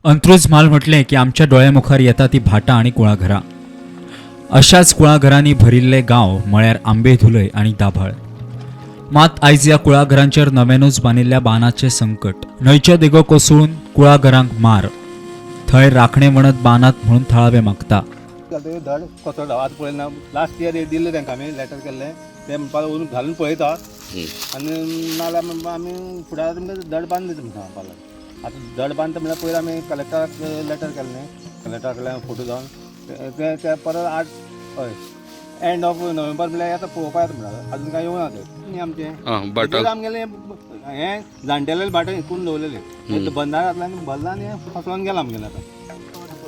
अंत्रुज म्हाल म्हटले की आमच्या डोळ्यामुखार येता ती भाटां आणि कुळाघरां. अशाच कुळाघरांनी भरिल्ले गांव म्हळ्यार आंबे धुलय आणि दाभाळ. मात आयज ह्या कुळाघरांचेर नव्यानूच बांदिल्ल्या बांदाचें संकट. न्हंयच्यो देगो कोसळून कुळाघरांक मार. थंय राखणे म्हणत बांदात म्हणून थळावे मागता. धड कोसळटा आतां पळयना लास्ट इयर दिल्लें तांकां आमी लेटर केल्लें तें म्हणपाक लागून घालून पळयता आनी नाल्यार आमी फुडाराक तुमकां धड बांद दिता म्हणटा पालक. आतां धड बांदता म्हळ्यार पयलीं आमी कलेक्टराक लेटर केल्लें कलेक्टरा कडल्यान फोटो जावन ते परत 8 हय एंड ऑफ नोव्हेंबर म्हळ्यार येता पळोवपा येता म्हणटा अजून कांय येवना ते आमचें आमगेलें हें जाणटेले भाटां हितून दवरलेले बंदार घातल्यान भरला आनी फसलोन गेला आमगेलें आतां.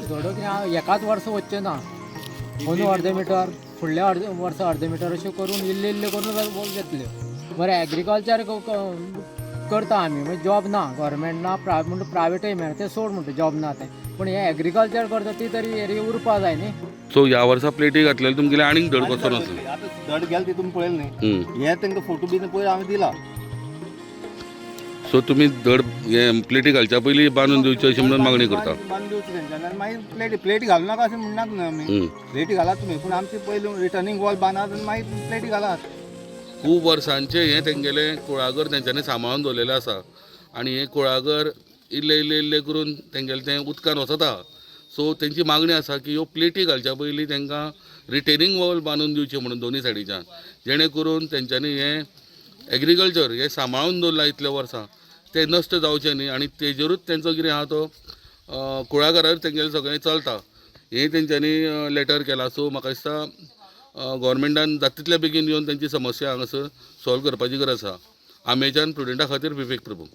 थोडो कितें एकाच वर्स वचचें ना अंदू अर्दे मिटर फुडल्या वर्स अर्दे मिटर अशें करून इल्ले इल्ले करून घेतले. बरें एग्रीकल्चर करता आमी म्हणजे जॉब ना गव्हर्मेंट ना म्हणटा प्रायवेटूय मेळटा तें सोड म्हणटा जॉब ना तें पूण हें एग्रीकल्चर करता ती तरी एरिया उरपा जाय न्ही. सो ह्या वर्सा प्लेटी घातलेली तुमगेले आनीक धड कसो नासलो. आतां धड गेले तितून पळयलें न्ही हे तांकां फोटो बी पयर हांवें दिला. सो तुमी धड हे प्लेटी घालच्या पयलीं बांदून दिवचे अशी म्हणून मागणी करता. बांदून दिवची तेंच्यानी आनी मागीर प्लेटी घालूं नाका अशें म्हणनात न्ही आमी. प्लेटी घालात तुमी पूण आमची पयलीं रिटर्निंग वॉल बांदात आनी मागीर प्लेटी घालात. खूब वर्सांचे हे तेंगेले कुळागर तेंच्यांनी सांबाळून दवरलेलें आसा आनी हे कुळागर इल्ले इल्ले इल्ले करून तेंगेलें तें उदकान वचता. सो तेंची मागणी आसा की ह्यो प्लेटी घालच्या पयलीं तेंकां रिटेनिंग वॉल बांदून दिवचें म्हणून दोनी सायडीच्यान जेणे करून तेंच्यांनी हें एग्रीकल्चर हें सांबाळून दवरलां इतल्या वर्सां तें नश्ट जावचें न्ही आनी तेजेरूच तेंचो कितें आहा तो कुळागरार तेंगेलें सगळें चलता. हें तेंच्यांनी लेटर केला. सो म्हाका दिसता गव्हर्मेंटान जाता तितल्या बेगीन येवन तेंची समस्या हांगासर सॉल्व करपाची गरज आसा. आमेच्यान प्रुडंटा खातीर विवेक प्रभू.